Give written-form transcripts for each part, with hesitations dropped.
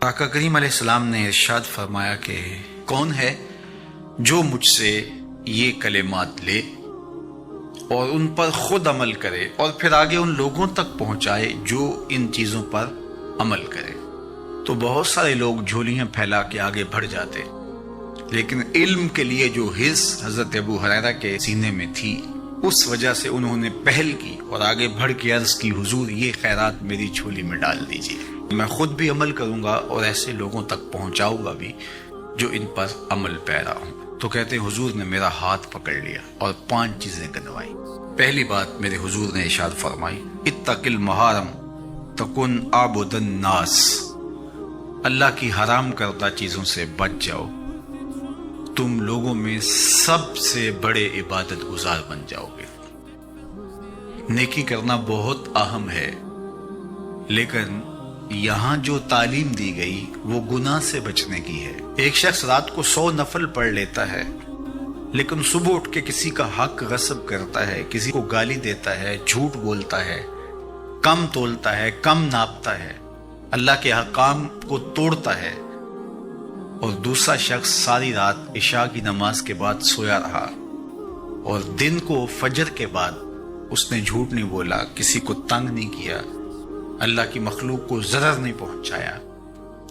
آقا کریم علیہ السلام نے ارشاد فرمایا کہ کون ہے جو مجھ سے یہ کلمات لے اور ان پر خود عمل کرے اور پھر آگے ان لوگوں تک پہنچائے جو ان چیزوں پر عمل کرے۔ تو بہت سارے لوگ جھولیاں پھیلا کے آگے بڑھ جاتے، لیکن علم کے لیے جو حرص حضرت ابو ہریرہ کے سینے میں تھی اس وجہ سے انہوں نے پہل کی اور آگے بڑھ کے عرض کی، حضور یہ خیرات میری جھولی میں ڈال دیجیے، میں خود بھی عمل کروں گا اور ایسے لوگوں تک پہنچاؤں گا بھی جو ان پر عمل پیرا ہوں۔ تو کہتے ہیں حضور نے میرا ہاتھ پکڑ لیا اور 5 چیزیں گنوائی۔ پہلی بات میرے حضور نے ارشاد فرمائی، اتق المحارم تکن عابد الناس، اللہ کی حرام کردہ چیزوں سے بچ جاؤ، تم لوگوں میں سب سے بڑے عبادت گزار بن جاؤ گے۔ نیکی کرنا بہت اہم ہے، لیکن یہاں جو تعلیم دی گئی وہ گناہ سے بچنے کی ہے۔ ایک شخص رات کو 100 نفل پڑھ لیتا ہے، لیکن صبح اٹھ کے کسی کا حق غصب کرتا ہے، کسی کو گالی دیتا ہے، جھوٹ بولتا ہے، کم تولتا ہے، کم ناپتا ہے، اللہ کے احکام کو توڑتا ہے، اور دوسرا شخص ساری رات عشاء کی نماز کے بعد سویا رہا اور دن کو فجر کے بعد اس نے جھوٹ نہیں بولا، کسی کو تنگ نہیں کیا، اللہ کی مخلوق کو ضرر نہیں پہنچایا،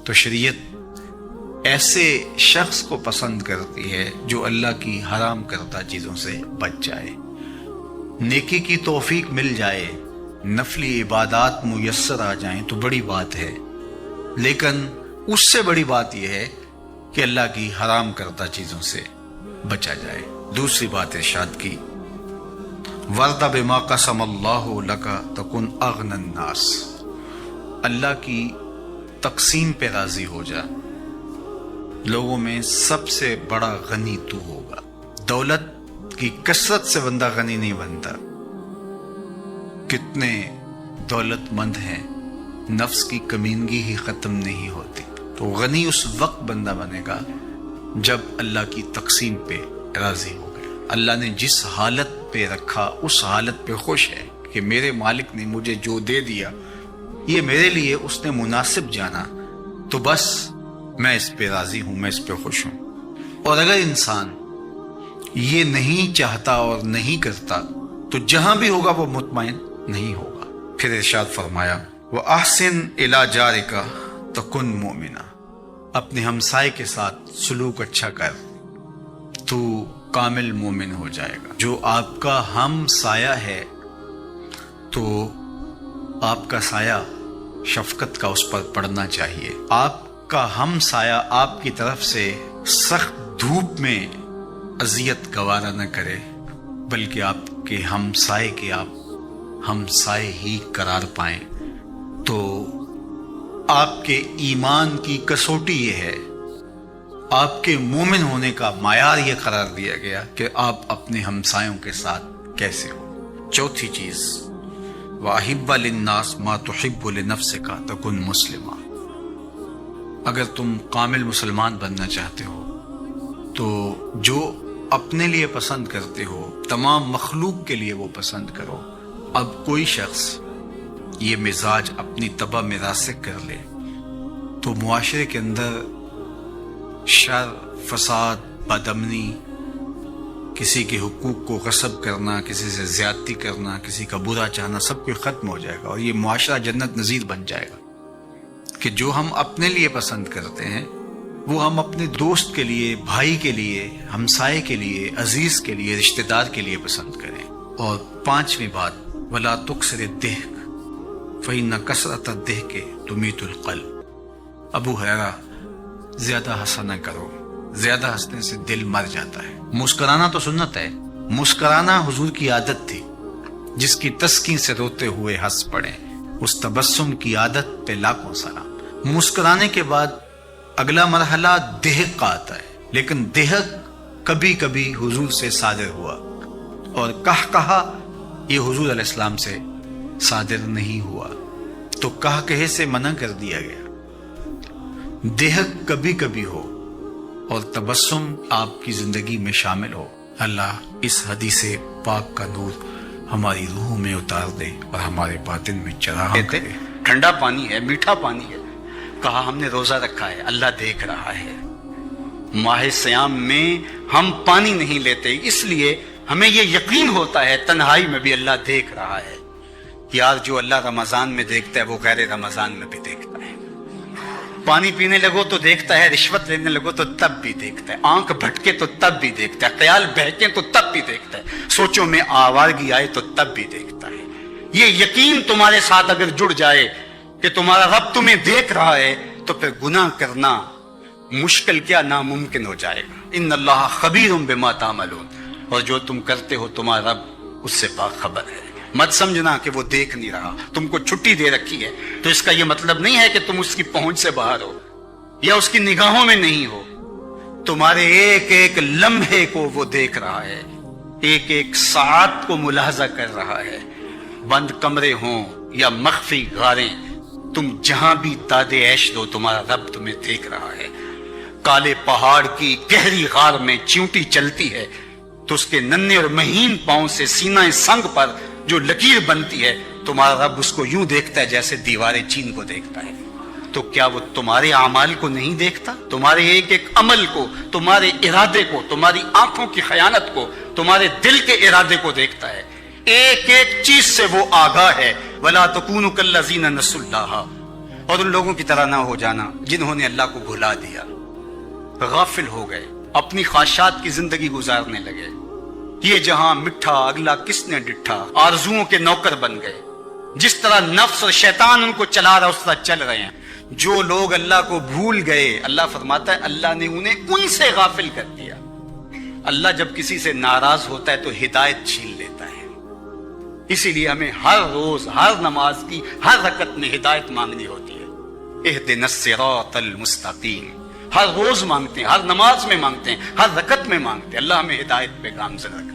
تو شریعت ایسے شخص کو پسند کرتی ہے جو اللہ کی حرام کردہ چیزوں سے بچ جائے۔ نیکی کی توفیق مل جائے، نفلی عبادات میسر آ جائیں تو بڑی بات ہے، لیکن اس سے بڑی بات یہ ہے کہ اللہ کی حرام کردہ چیزوں سے بچا جائے۔ دوسری بات ارشاد کی، وَرْضَ بِمَا قَسَمَ اللَّهُ لَكَ تَكُنْ أَغْنَى النَّاسِ، اللہ کی تقسیم پہ راضی ہو جا، لوگوں میں سب سے بڑا غنی تو ہوگا۔ دولت کی کثرت سے بندہ غنی نہیں بنتا، کتنے دولت مند ہیں، نفس کی کمینگی ہی ختم نہیں ہوتی۔ تو غنی اس وقت بندہ بنے گا جب اللہ کی تقسیم پہ راضی ہو گیا، اللہ نے جس حالت پہ رکھا اس حالت پہ خوش ہے کہ میرے مالک نے مجھے جو دے دیا یہ میرے لیے اس نے مناسب جانا، تو بس میں اس پہ راضی ہوں، میں اس پہ خوش ہوں۔ اور اگر انسان یہ نہیں چاہتا اور نہیں کرتا تو جہاں بھی ہوگا وہ مطمئن نہیں ہوگا۔ پھر ارشاد فرمایا، وَأَحْسِنْ إِلَى جَارِكَ تَكُنْ مُؤْمِنًا، اپنے ہمسائے کے ساتھ سلوک اچھا کر تو کامل مومن ہو جائے گا۔ جو آپ کا ہم سایہ ہے تو آپ کا سایہ شفقت کا اس پر پڑنا چاہیے۔ آپ کا ہم سایہ آپ کی طرف سے سخت دھوپ میں اذیت گوارا نہ کرے، بلکہ آپ کے ہمسائے کے آپ ہمسائے ہی قرار پائیں۔ تو آپ کے ایمان کی کسوٹی یہ ہے، آپ کے مومن ہونے کا معیار یہ قرار دیا گیا کہ آپ اپنے ہمسایوں کے ساتھ کیسے ہو۔ چوتھی چیز، وَأَحِبَّ لِلنَّاسِ مَا تُحِبُّ لِنَفْسِكَ تَكُنْ مُسْلِمًا، اگر تم کامل مسلمان بننا چاہتے ہو تو جو اپنے لیے پسند کرتے ہو تمام مخلوق کے لیے وہ پسند کرو۔ اب کوئی شخص یہ مزاج اپنی طبع میں راسخ کر لے تو معاشرے کے اندر شر، فساد، بدامنی، کسی کے حقوق کو غصب کرنا، کسی سے زیادتی کرنا، کسی کا برا چاہنا، سب کچھ ختم ہو جائے گا اور یہ معاشرہ جنت نظیر بن جائے گا کہ جو ہم اپنے لیے پسند کرتے ہیں وہ ہم اپنے دوست کے لیے، بھائی کے لیے، ہمسائے کے لیے، عزیز کے لیے، رشتہ دار کے لیے پسند کریں۔ اور 5ویں بات، وَلَا تُكْثِرِ الضِّحْكَ فَإِنَّ كَثْرَةَ الضِّحْكِ تُمِيتُ الْقَلْبَ، ابو ہریرہ زیادہ ہنسا نہ کرو، زیادہ ہنسنے سے دل مر جاتا ہے۔ مسکرانا تو سنت ہے، مسکرانا حضور کی عادت تھی، جس کی تسکین سے روتے ہوئے ہنس پڑے، اس تبسم کی عادت پہ لاکھوں سلام۔ مسکرانے کے بعد اگلا مرحلہ دہک کا آتا ہے، لیکن دہک کبھی کبھی حضور سے صادر ہوا، اور کہا یہ حضور علیہ السلام سے صادر نہیں ہوا، تو کہے سے منع کر دیا گیا۔ دہک کبھی کبھی ہو اور تبسم آپ کی زندگی میں شامل ہو۔ اللہ اس حدیث پاک کا نور ہماری روح میں اتار دے اور ہمارے باطن میں چراغ کرے۔ ٹھنڈا پانی ہے، میٹھا پانی ہے، کہا ہم نے روزہ رکھا ہے، اللہ دیکھ رہا ہے۔ ماہ سیام میں ہم پانی نہیں لیتے، اس لیے ہمیں یہ یقین ہوتا ہے تنہائی میں بھی اللہ دیکھ رہا ہے۔ یار جو اللہ رمضان میں دیکھتا ہے وہ غیر رمضان میں بھی دیکھتا ہے۔ پانی پینے لگو تو دیکھتا ہے، رشوت لینے لگو تو تب بھی دیکھتا ہے، آنکھ بھٹکے تو تب بھی دیکھتا ہے، خیال بہکے تو تب بھی دیکھتا ہے، سوچوں میں آوارگی آئے تو تب بھی دیکھتا ہے۔ یہ یقین تمہارے ساتھ اگر جڑ جائے کہ تمہارا رب تمہیں دیکھ رہا ہے تو پھر گناہ کرنا مشکل کیا ناممکن ہو جائے گا۔ ان اللہ خبیر بما تعملون، اور جو تم کرتے ہو تمہارا رب اس سے باخبر ہے۔ مت سمجھنا کہ وہ دیکھ نہیں رہا، تم کو چھٹی دے رکھی ہے تو اس کا یہ مطلب نہیں ہے کہ تم اس کی پہنچ سے باہر ہو یا اس کی نگاہوں میں نہیں ہو۔ تمہارے ایک ایک لمحے کو وہ دیکھ رہا ہے، ایک ایک ساعت کو ملاحظہ کر رہا ہے۔ بند کمرے ہوں یا مخفی غاریں، تم جہاں بھی دادے عیش دو تمہارا رب تمہیں دیکھ رہا ہے۔ کالے پہاڑ کی گہری غار میں چیونٹی چلتی ہے تو اس کے ننھے اور مہین پاؤں سے سینہ سنگ پر جو لکیر بنتی ہے تمہارا رب اس کو یوں دیکھتا ہے جیسے دیوار چین کو دیکھتا ہے۔ تو کیا وہ تمہارے اعمال کو نہیں دیکھتا؟ تمہارے ایک ایک عمل کو، تمہارے ارادے کو، تمہاری آنکھوں کی خیانت کو، تمہارے دل کے ارادے کو دیکھتا ہے۔ ایک ایک چیز سے وہ آگاہ ہے۔ وَلَا تَكُونُوا كَالَّذِينَ نَسُوا اللَّهَ، اور ان لوگوں کی طرح نہ ہو جانا جنہوں نے اللہ کو بھلا دیا، غافل ہو گئے، اپنی خواہشات کی زندگی گزارنے لگے۔ یہ جہاں مٹھا اگلا کس نے ڈٹھا، آرزوؤں کے نوکر بن گئے۔ جس طرح نفس اور شیطان ان کو چلا رہا اس طرح چل رہے ہیں۔ جو لوگ اللہ کو بھول گئے، اللہ فرماتا ہے اللہ نے انہیں ان سے غافل کر دیا۔ اللہ جب کسی سے ناراض ہوتا ہے تو ہدایت چھین لیتا ہے۔ اسی لیے ہمیں ہر روز ہر نماز کی ہر رکعت میں ہدایت مانگنی ہوتی ہے۔ اہدنا الصراط المستقیم، ہر روز مانگتے ہیں، ہر نماز میں مانگتے ہیں، ہر رکعت میں مانگتے ہیں، اللہ ہمیں ہدایت پہ گامزن رکھنا۔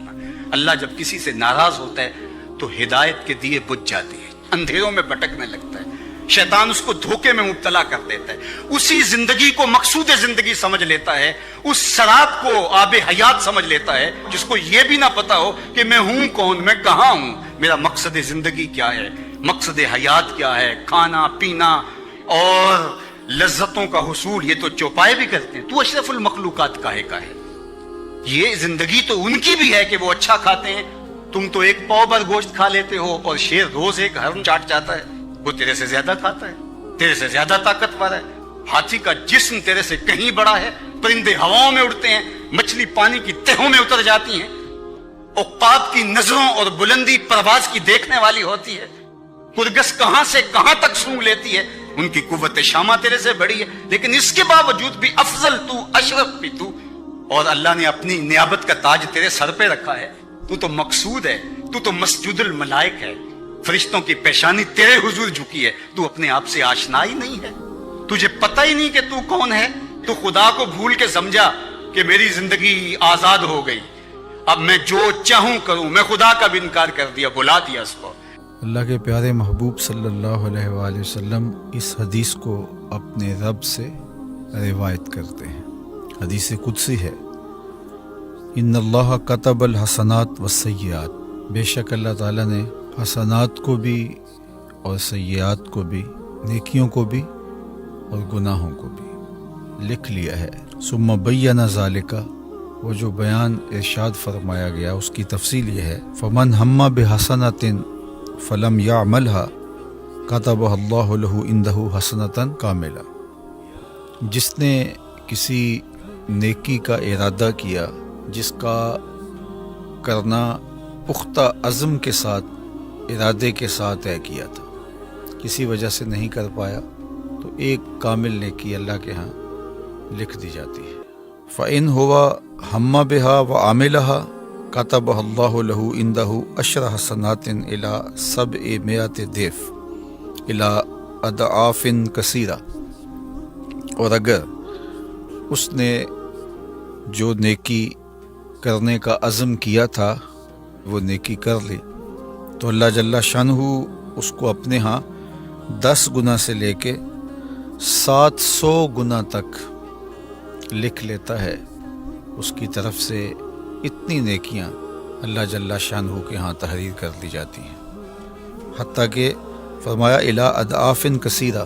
اللہ جب کسی سے ناراض ہوتا ہے تو ہدایت کے دیے بجھ جاتے ہیں، اندھیروں میں بھٹکنے لگتا ہے، شیطان اس کو دھوکے میں مبتلا کر دیتا ہے، اسی زندگی کو مقصود زندگی سمجھ لیتا ہے، اس شراب کو آب حیات سمجھ لیتا ہے، جس کو یہ بھی نہ پتا ہو کہ میں ہوں کون، میں کہاں ہوں، میرا مقصد زندگی کیا ہے، مقصد حیات کیا ہے۔ کھانا پینا اور لذتوں کا حصول یہ تو چوپائے بھی کرتے ہیں، تو اشرف المخلوقات کاہے کا ہے۔ یہ زندگی تو ان کی بھی ہے کہ وہ اچھا کھاتے ہیں، تم تو ایک پاؤ بھر گوشت کھا لیتے ہو اور شیر روز ایک ہرن چاٹ جاتا ہے، وہ تیرے سے زیادہ کھاتا ہے، تیرے سے زیادہ طاقتور ہے۔ ہاتھی کا جسم تیرے سے کہیں بڑا ہے، پرندے ہواؤں میں اڑتے ہیں، مچھلی پانی کی تہوں میں اتر جاتی ہیں، عقاب کی نظروں اور بلندی پرواز کی دیکھنے والی ہوتی ہے، کرگس کہاں سے کہاں تک سونگ لیتی ہے، ان کی قوت شامہ تیرے سے بڑی ہے، لیکن اس کے باوجود بھی افضل تو، اشرف بھی تو، اور اللہ نے اپنی نیابت کا تاج تیرے سر پہ رکھا ہے۔ تو تو مقصود ہے، تو تو مسجود الملائک ہے، فرشتوں کی پیشانی تیرے حضور جھکی ہے، تو اپنے آپ سے آشنا ہی نہیں ہے، تجھے پتہ ہی نہیں کہ تو کون ہے۔ تو خدا کو بھول کے سمجھا کہ میری زندگی آزاد ہو گئی، اب میں جو چاہوں کروں، میں خدا کا بھی انکار کر دیا، بلا دیا اس کو۔ اللہ کے پیارے محبوب صلی اللہ علیہ وآلہ وسلم اس حدیث کو اپنے رب سے روایت کرتے ہیں۔ حدیث قدسی ہے، ان اللہ کتب الحسنات والسیئات، بے شک اللہ تعالیٰ نے حسنات کو بھی اور سیئات کو بھی، نیکیوں کو بھی اور گناہوں کو بھی لکھ لیا ہے۔ ثم بین ذالک، وہ جو بیان ارشاد فرمایا گیا اس کی تفصیل یہ ہے، فمن ہم بحسنۃ فلم یعملها کتبہ اللہ لہ عندہ حسنۃ کاملہ، جس نے کسی نیکی کا ارادہ کیا جس کا کرنا پختہ عزم کے ساتھ، ارادے کے ساتھ طے کیا تھا، کسی وجہ سے نہیں کر پایا تو ایک کامل نیکی اللہ کے ہاں لکھ دی جاتی ہے۔ فَإِنْ هُوَ ہَمَّ بِهَا وَعَمِلَهَا كَتَبَهَا اللَّهُ لَهُ عِنْدَهُ عَشْرَ حَسَنَاتٍ إِلَى 700 ضِعْف إِلَى أَضْعَافٍ كَثِيرَةٍ، اور اگر اس نے جو نیکی کرنے کا عزم کیا تھا وہ نیکی کر لی تو اللہ جل شانہ اس کو اپنے ہاں 10 گنا سے لے کے 700 گنا تک لکھ لیتا ہے۔ اس کی طرف سے اتنی نیکیاں اللہ جل شانہ کے ہاں تحریر کر دی جاتی ہیں، حتیٰ کہ فرمایا الی اضعاف کثیرہ،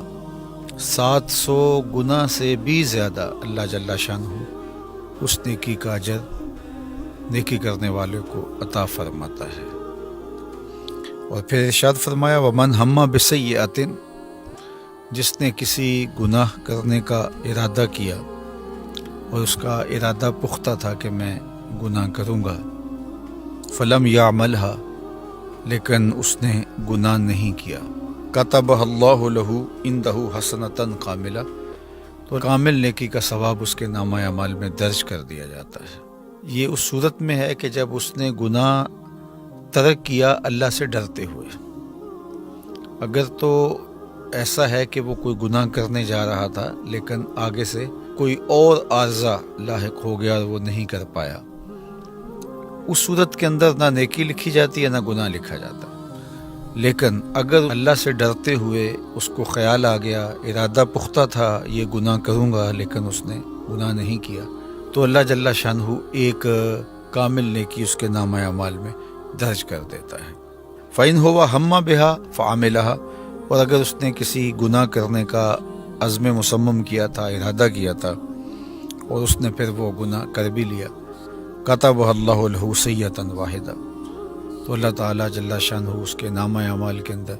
700 گنا سے بھی زیادہ اللہ جل شانہ اس نیکی کا اجر نیکی کرنے والے کو عطا فرماتا ہے۔ اور پھر ارشاد فرمایا ومن ہم بسیئۃ، جس نے کسی گناہ کرنے کا ارادہ کیا اور اس کا ارادہ پختہ تھا کہ میں گناہ کروں گا، فلم یعملھا، لیکن اس نے گناہ نہیں کیا، کتبہ اللہ لہ عندہ حسنۃ کاملہ، تو کامل نیکی کا ثواب اس کے نامہ اعمال میں درج کر دیا جاتا ہے۔ یہ اس صورت میں ہے کہ جب اس نے گناہ ترک کیا اللہ سے ڈرتے ہوئے۔ اگر تو ایسا ہے کہ وہ کوئی گناہ کرنے جا رہا تھا لیکن آگے سے کوئی اور عارضہ لاحق ہو گیا اور وہ نہیں کر پایا، اس صورت کے اندر نہ نیکی لکھی جاتی ہے نہ گناہ لکھا جاتا۔ لیکن اگر اللہ سے ڈرتے ہوئے اس کو خیال آ گیا، ارادہ پختہ تھا یہ گناہ کروں گا لیکن اس نے گناہ نہیں کیا، تو اللہ جل شانہ ایک کامل نیکی اس کے نامہ اعمال میں درج کر دیتا ہے۔ فَإِنْ هُوَ هَمَّ بِهَا فَعَمِلَهَا، اور اگر اس نے کسی گناہ کرنے کا عزم مصمم کیا تھا، ارادہ کیا تھا، اور اس نے پھر وہ گناہ کر بھی لیا، کتبہ اللہ لہ سیئۃ واحدہ، تو اللہ تعالیٰ جل شانہ اس کے نامہ اعمال کے اندر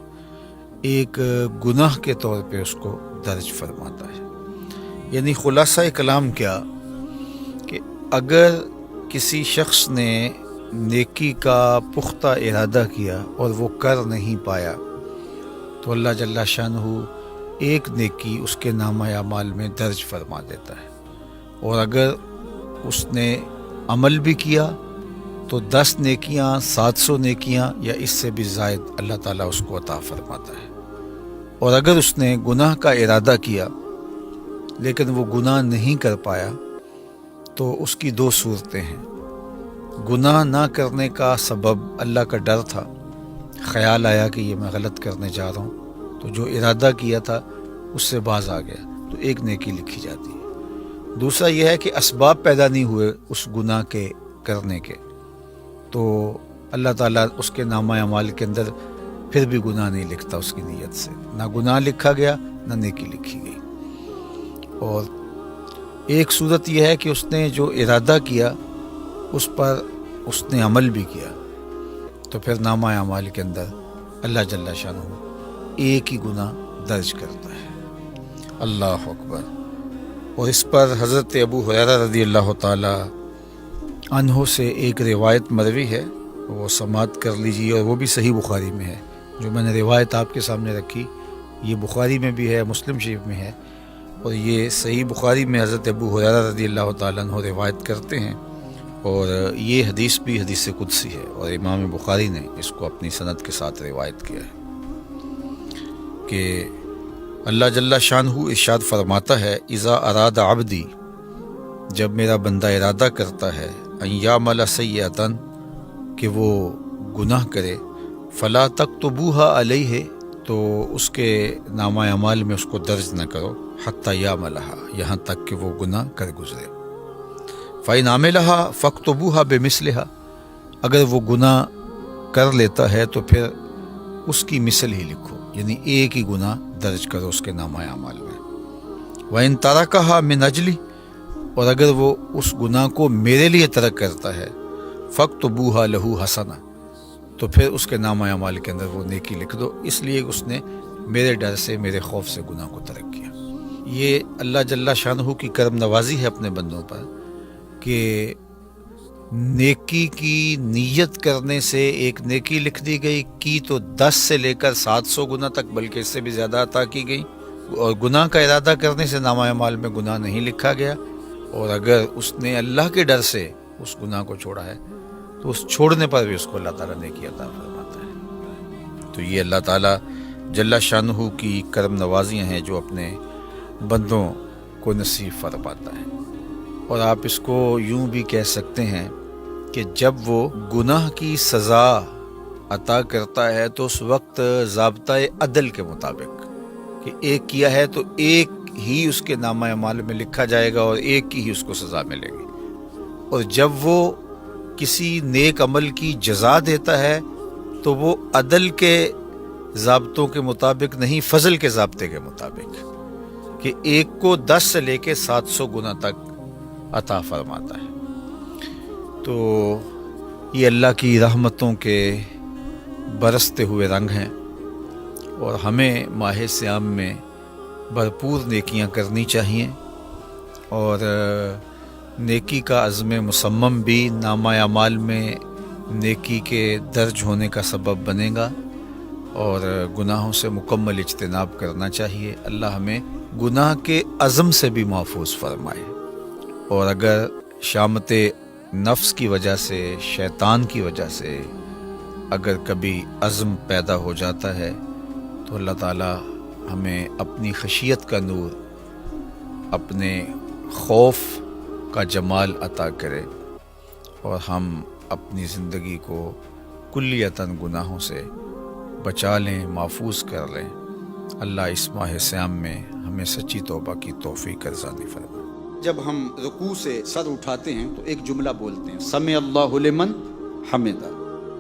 ایک گناہ کے طور پہ اس کو درج فرماتا ہے۔ یعنی خلاصہ کلام کیا کہ اگر کسی شخص نے نیکی کا پختہ ارادہ کیا اور وہ کر نہیں پایا تو اللہ جل شانہ ایک نیکی اس کے نامہ اعمال میں درج فرما دیتا ہے، اور اگر اس نے عمل بھی کیا تو 10 نیکیاں، 700 نیکیاں یا اس سے بھی زائد اللہ تعالیٰ اس کو عطا فرماتا ہے۔ اور اگر اس نے گناہ کا ارادہ کیا لیکن وہ گناہ نہیں کر پایا تو اس کی 2 صورتیں ہیں۔ گناہ نہ کرنے کا سبب اللہ کا ڈر تھا، خیال آیا کہ یہ میں غلط کرنے جا رہا ہوں، تو جو ارادہ کیا تھا اس سے باز آ گیا، تو ایک نیکی لکھی جاتی ہے۔ دوسرا یہ ہے کہ اسباب پیدا نہیں ہوئے اس گناہ کے کرنے کے، تو اللہ تعالیٰ اس کے نامہ اعمال کے اندر پھر بھی گناہ نہیں لکھتا اس کی نیت سے، نہ گناہ لکھا گیا نہ نیکی لکھی گئی۔ اور ایک صورت یہ ہے کہ اس نے جو ارادہ کیا اس پر اس نے عمل بھی کیا، تو پھر نامہ اعمال کے اندر اللہ جل شانہ ایک ہی گناہ درج کرتا ہے۔ اللہ اکبر۔ اور اس پر حضرت ابو ہریرہ رضی اللہ تعالی عنہ سے ایک روایت مروی ہے، وہ سماعت کر لیجیے، اور وہ بھی صحیح بخاری میں ہے۔ جو میں نے روایت آپ کے سامنے رکھی یہ بخاری میں بھی ہے، مسلم شریف میں ہے، اور یہ صحیح بخاری میں حضرت ابو ہریرہ رضی اللہ تعالیٰ عنہ روایت کرتے ہیں، اور یہ حدیث بھی حدیث قدسی ہے، اور امام بخاری نے اس کو اپنی سند کے ساتھ روایت کیا ہے کہ اللہ جل شانہ ارشاد فرماتا ہے اذا اراد عبدی، جب میرا بندہ ارادہ کرتا ہے ان یعمل سیئۃ، کہ وہ گناہ کرے، فلا تکتبوها علیہ، تو اس کے نامہ اعمال میں اس کو درج نہ کرو، حتی یعملھا، یہاں تک کہ وہ گناہ کر گزرے۔ فإن عملھا فاکتبوها بمثلھا، اگر وہ گناہ کر لیتا ہے تو پھر اس کی مثل ہی لکھو، یعنی ایک ہی گناہ درج کرو اس کے نامہ اعمال میں۔ وإن ترکھا من اجلی، اور اگر وہ اس گناہ کو میرے لیے ترک کرتا ہے، فاکتبوها لہ حسنہ، تو پھر اس کے نامہ اعمال کے اندر وہ نیکی لکھ دو، اس لیے اس نے میرے ڈر سے، میرے خوف سے گناہ کو ترک کیا۔ یہ اللہ جل شانہ کی کرم نوازی ہے اپنے بندوں پر کہ نیکی کی نیت کرنے سے ایک نیکی لکھ دی گئی، کی تو 10 سے لے کر 700 گنا تک، بلکہ اس سے بھی زیادہ عطا کی گئی، اور گناہ کا ارادہ کرنے سے نامہ اعمال میں گناہ نہیں لکھا گیا، اور اگر اس نے اللہ کے ڈر سے اس گناہ کو چھوڑا ہے تو اس چھوڑنے پر بھی اس کو اللہ تعالیٰ نیکی عطا فرماتا ہے۔ تو یہ اللہ تعالیٰ جل شانہ کی کرم نوازیاں ہیں جو اپنے بندوں کو نصیب فرماتا ہے۔ اور آپ اس کو یوں بھی کہہ سکتے ہیں کہ جب وہ گناہ کی سزا عطا کرتا ہے تو اس وقت ضابطۂ عدل کے مطابق کہ ایک کیا ہے تو ایک ہی اس کے نامہ اعمال میں لکھا جائے گا اور ایک کی ہی اس کو سزا ملے گی، اور جب وہ کسی نیک عمل کی جزا دیتا ہے تو وہ عدل کے ضابطوں کے مطابق نہیں، فضل کے ضابطے کے مطابق، کہ ایک کو 10 سے لے کے 700 گنا تک عطا فرماتا ہے۔ تو یہ اللہ کی رحمتوں کے برستے ہوئے رنگ ہیں، اور ہمیں ماہ صیام میں بھرپور نیکیاں کرنی چاہیے، اور نیکی کا عزم مصمم بھی نامہ اعمال میں نیکی کے درج ہونے کا سبب بنے گا، اور گناہوں سے مکمل اجتناب کرنا چاہیے۔ اللہ ہمیں گناہ کے عزم سے بھی محفوظ فرمائے، اور اگر شامت نفس کی وجہ سے، شیطان کی وجہ سے اگر کبھی عزم پیدا ہو جاتا ہے تو اللہ تعالی ہمیں اپنی خشیت کا نور، اپنے خوف کا جمال عطا کرے، اور ہم اپنی زندگی کو کلیتاً گناہوں سے بچا لیں، محفوظ کر لیں۔ اللہ اس ماہ صیام میں ہمیں سچی توبہ کی توفیق ارزانی فرمائے۔ جب ہم رکوع سے سر اٹھاتے ہیں تو ایک جملہ بولتے ہیں، سمع اللہ لمن حمدہ،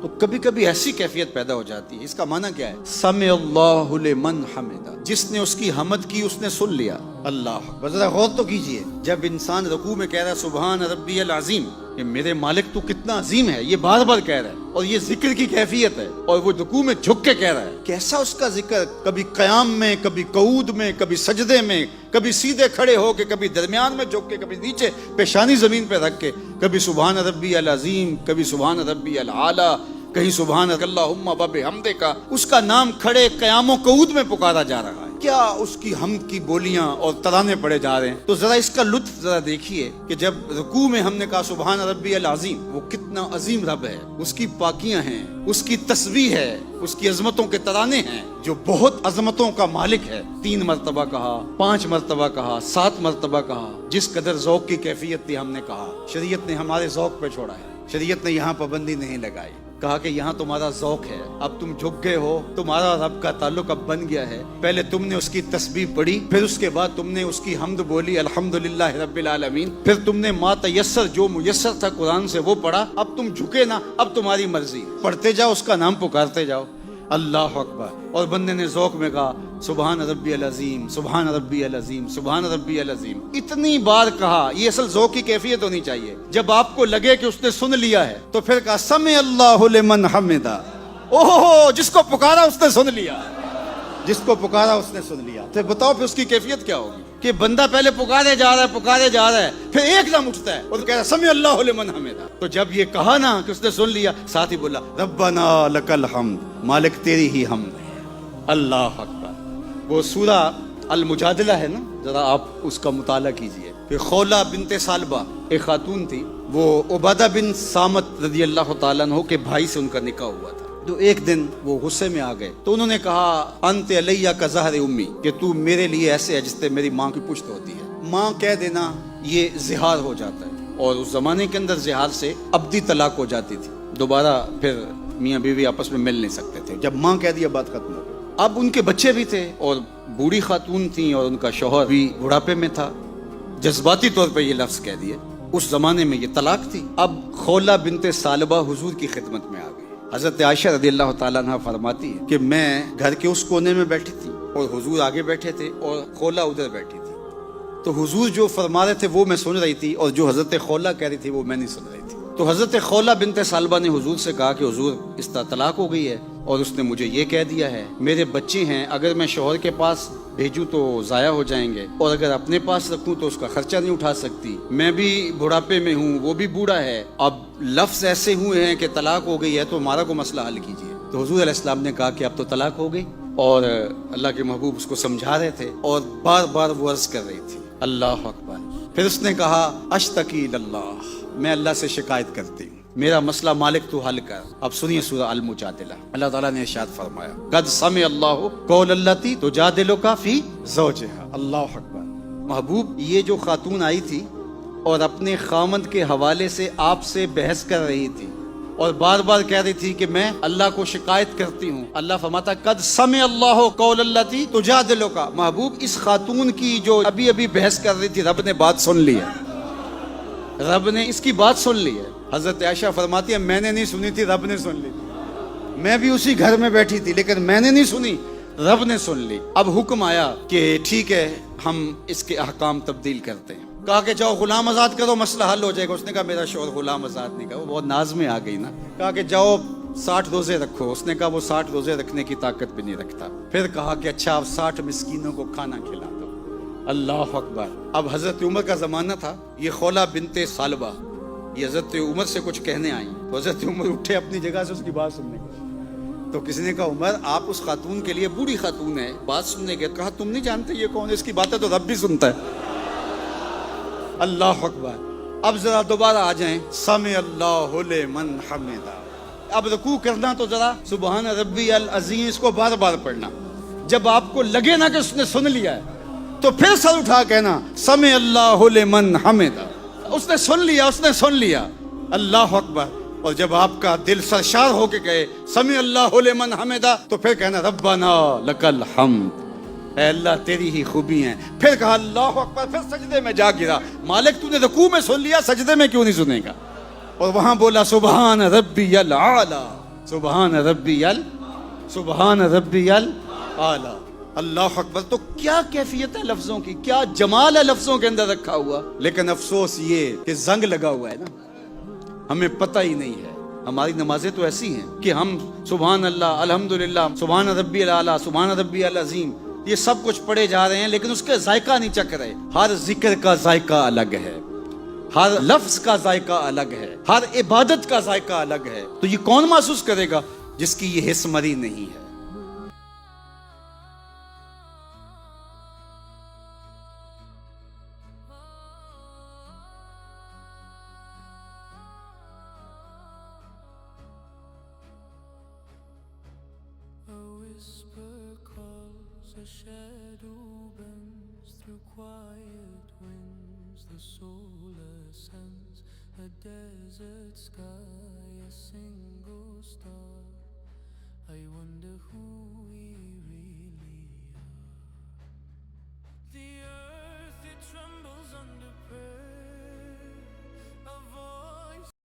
تو کبھی کبھی ایسی کیفیت پیدا ہو جاتی ہے۔ اس کا معنی کیا ہے؟ سمع اللہ لمن حمدہ، جس نے اس کی حمد کی اس نے سن لیا۔ اللہ ذرا غور تو کیجئے، جب انسان رکوع میں کہہ رہا ہے سبحان ربی العظیم، کہ میرے مالک تو کتنا عظیم ہے، یہ بار بار کہہ رہا ہے، اور یہ ذکر کی کیفیت ہے، اور وہ رکوع میں جھک کے کہہ رہا ہے۔ کیسا اس کا ذکر، کبھی قیام میں، کبھی قعود میں، کبھی سجدے میں، کبھی سیدھے کھڑے ہو کے، کبھی درمیان میں جھک کے، کبھی نیچے پیشانی زمین پہ رکھ کے، کبھی سبحان ربی العظیم، کبھی سبحان ربی العالی، کہیں سبحان اللہم وبحمدہ کا، اس کا نام کھڑے قیام و قعود میں پکارا جا رہا ہے۔ کیا اس کی حمد کی بولیاں اور ترانے پڑے جا رہے ہیں۔ تو ذرا اس کا لطف ذرا دیکھیے کہ جب رکوع میں ہم نے کہا سبحان ربی العظیم، وہ کتنا عظیم رب ہے، اس کی پاکیاں ہیں، اس کی تسبیح ہے، اس کی عظمتوں کے ترانے ہیں، جو بہت عظمتوں کا مالک ہے۔ 3 مرتبہ کہا، 5 مرتبہ کہا، 7 مرتبہ کہا، جس قدر ذوق کی کیفیت تھی ہم نے کہا۔ شریعت نے ہمارے ذوق پہ چھوڑا ہے، شریعت نے یہاں پابندی نہیں لگائی، کہا کہ یہاں تمہارا ذوق ہے، اب تم جھک گئے ہو، تمہارا رب کا تعلق اب بن گیا ہے۔ پہلے تم نے اس کی تسبیح پڑھی، پھر اس کے بعد تم نے اس کی حمد بولی الحمدللہ رب العالمین، پھر تم نے ما تیسر جو میسر تھا قرآن سے وہ پڑھا، اب تم جھکے نا، اب تمہاری مرضی، پڑھتے جاؤ، اس کا نام پکارتے جاؤ، اللہ اکبر۔ اور بندے نے ذوق میں کہا سبحان ربی العظیم، سبحان ربی العظیم، سبحان ربی العظیم، اتنی بار کہا۔ یہ اصل ذوق کی کیفیت ہونی چاہیے۔ جب آپ کو لگے کہ اس نے سن لیا ہے تو پھر کہا سمع اللہ لمن حمدہ، اوہ جس کو پکارا اس نے سن لیا، جس کو پکارا اس نے سن لیا۔ تو بتاؤ پھر اس کی کیفیت کیا ہوگی کہ بندہ پہلے پکارے جا رہا ہے، پکارے جا رہا ہے، پھر ایک دم اٹھتا ہے اور کہہ رہا ہے سمع اللہ لمن حمدہ۔ تو جب یہ کہا نا کہ اس نے سن لیا، ساتھ ہی بولا ربنا لک الحمد، مالک تیری ہی حمد ہے۔ اللہ اکبر۔ وہ سورہ المجادلہ ہے نا، ذرا آپ اس کا مطالعہ کیجئے۔ پھر خولہ بنت ثعلبہ ایک خاتون تھی، وہ عبادہ بن صامت رضی اللہ تعالیٰ عنہ کے بھائی سے ان کا نکاح ہوا تھا۔ تو ایک دن وہ غصے میں آ گئے تو انہوں نے کہا انت علیہ کا ظہر امی، کہ تو میرے لیے ایسے ہے جس سے میری ماں کی پشت ہوتی ہے۔ ماں کہہ دینا یہ زہار ہو جاتا ہے، اور اس زمانے کے اندر زہار سے ابدی طلاق ہو جاتی تھی، دوبارہ پھر میاں بیوی آپس میں مل نہیں سکتے تھے۔ جب ماں کہہ دیا بات ختم ہو گئی۔ اب ان کے بچے بھی تھے اور بوڑھی خاتون تھیں، اور ان کا شوہر بھی بڑھاپے میں تھا، جذباتی طور پہ یہ لفظ کہہ دیے۔ اس زمانے میں یہ طلاق تھی۔ اب خولہ بنت ثعلبہ حضور کی خدمت میں آ گئی۔ حضرت عائشہ رضی اللہ تعالیٰ عنہ فرماتی ہے کہ میں گھر کے اس کونے میں بیٹھی تھی اور حضور آگے بیٹھے تھے اور خولہ ادھر بیٹھی تھی، تو حضور جو فرما رہے تھے وہ میں سن رہی تھی، اور جو حضرت خولہ کہہ رہی تھی وہ میں نہیں سن رہی تھی۔ تو حضرت خولہ بنت ثعلبہ نے حضور سے کہا کہ حضور اس طرح طلاق ہو گئی ہے، اور اس نے مجھے یہ کہہ دیا ہے میرے بچے ہیں، اگر میں شوہر کے پاس بھیجوں تو ضائع ہو جائیں گے، اور اگر اپنے پاس رکھوں تو اس کا خرچہ نہیں اٹھا سکتی، میں بھی بڑھاپے میں ہوں، وہ بھی بوڑھا ہے، اب لفظ ایسے ہوئے ہیں کہ طلاق ہو گئی ہے، تو ہمارا کو مسئلہ حل کیجیے۔ تو حضور علیہ السلام نے کہا کہ اب تو طلاق ہو گئی، اور اللہ کے محبوب اس کو سمجھا رہے تھے، اور بار بار وہ عرض کر رہی تھی اللہ اکبر۔ پھر اس نے کہا اشتکی اللہ، میں اللہ سے شکایت کرتی ہوں، میرا مسئلہ مالک تو حل کر۔ اب سنیے سورہ المجادلہ، اللہ تعالیٰ نے ارشاد فرمایا قد سمع اللہ قول التی تجادلک فی زوجہا۔ اللہ اکبر۔ محبوب یہ جو خاتون آئی تھی اور اپنے خامند کے حوالے سے آپ سے بحث کر رہی تھی اور بار بار کہہ رہی تھی کہ میں اللہ کو شکایت کرتی ہوں، اللہ فرماتا قد سمع اللہ قول التی تجادلک۔ محبوب اس خاتون کی جو ابھی ابھی بحث کر رہی تھی، رب نے بات سن لی ہے، رب نے اس کی بات سن لی ہے۔ حضرت عائشہ فرماتی ہے میں نے نہیں سنی تھی، رب نے سن لی تھی۔ میں بھی اسی گھر میں بیٹھی تھی لیکن میں نے نہیں سنی، رب نے سن لی. اب حکم آیا کہ ٹھیک ہے ہم اس کے احکام تبدیل کرتے ہیں. کہا کہ جاؤ غلام آزاد کرو, مسئلہ حل ہو جائے گا. اس نے کہا میرا شوہر غلام آزاد نہیں کرا, وہ بہت ناز میں آ گئی نا. کہا کہ جاؤ 60 روزے رکھو. اس نے کہا وہ 60 روزے رکھنے کی طاقت بھی نہیں رکھتا. پھر کہا کہ اچھا آپ 60 مسکینوں کو کھانا کھلا دو. اللہ اکبر. اب حضرت عمر کا زمانہ تھا. یہ خولہ بنت صالبہ یہ حضرت عمر سے کچھ کہنے آئی. تو حضرت عمر اٹھے اپنی جگہ سے اس کی بات سننے کو. تو کسی نے کہا عمر آپ اس خاتون کے لیے بوڑھی خاتون ہے, بات سننے کے. کہا تم نہیں جانتے یہ کون ہے, اس کی باتیں تو رب بھی سنتا ہے. اللہ اکبر. اب ذرا دوبارہ آ جائیں. سمع اللہ لمن حمدہ. اب رکوع کرنا تو ذرا سبحان ربی العظیم اس کو بار بار پڑھنا. جب آپ کو لگے نا کہ اس نے سن لیا ہے تو پھر سر اٹھا کہنا سمع اللہ لمن حمدہ. اس نے سن لیا, اس نے سن لیا. اللہ اکبر. اور جب آپ کا دل سرشار ہو کے کہے سمع اللہ لمن حمدہ تو پھر کہنا ربنا لک الحمد, اے اللہ تیری ہی خوبی ہیں. پھر کہا اللہ اکبر. پھر سجدے میں جا گرا. مالک تو نے رکوع میں سن لیا, سجدے میں کیوں نہیں سنے گا. اور وہاں بولا سبحان ربی الاعلی, سبحان ربی سبحان ربی الاعلی. اللہ اکبر. تو کیا کیفیت ہے لفظوں کی, کیا جمال ہے لفظوں کے اندر رکھا ہوا. لیکن افسوس یہ کہ زنگ لگا ہوا ہے نا, ہمیں پتہ ہی نہیں ہے. ہماری نمازیں تو ایسی ہیں کہ ہم سبحان اللہ, الحمدللہ, سبحان ربی الاعلی, سبحان ربی العظیم یہ سب کچھ پڑھے جا رہے ہیں, لیکن اس کا ذائقہ نہیں چکھ رہے. ہر ذکر کا ذائقہ الگ ہے, ہر لفظ کا ذائقہ الگ ہے, ہر عبادت کا ذائقہ الگ ہے. تو یہ کون محسوس کرے گا جس کی یہ حس مری نہیں ہے. A whisper calls, a shadow bends through quiet winds. The soul ascends, a desert sky, a single star. I wonder who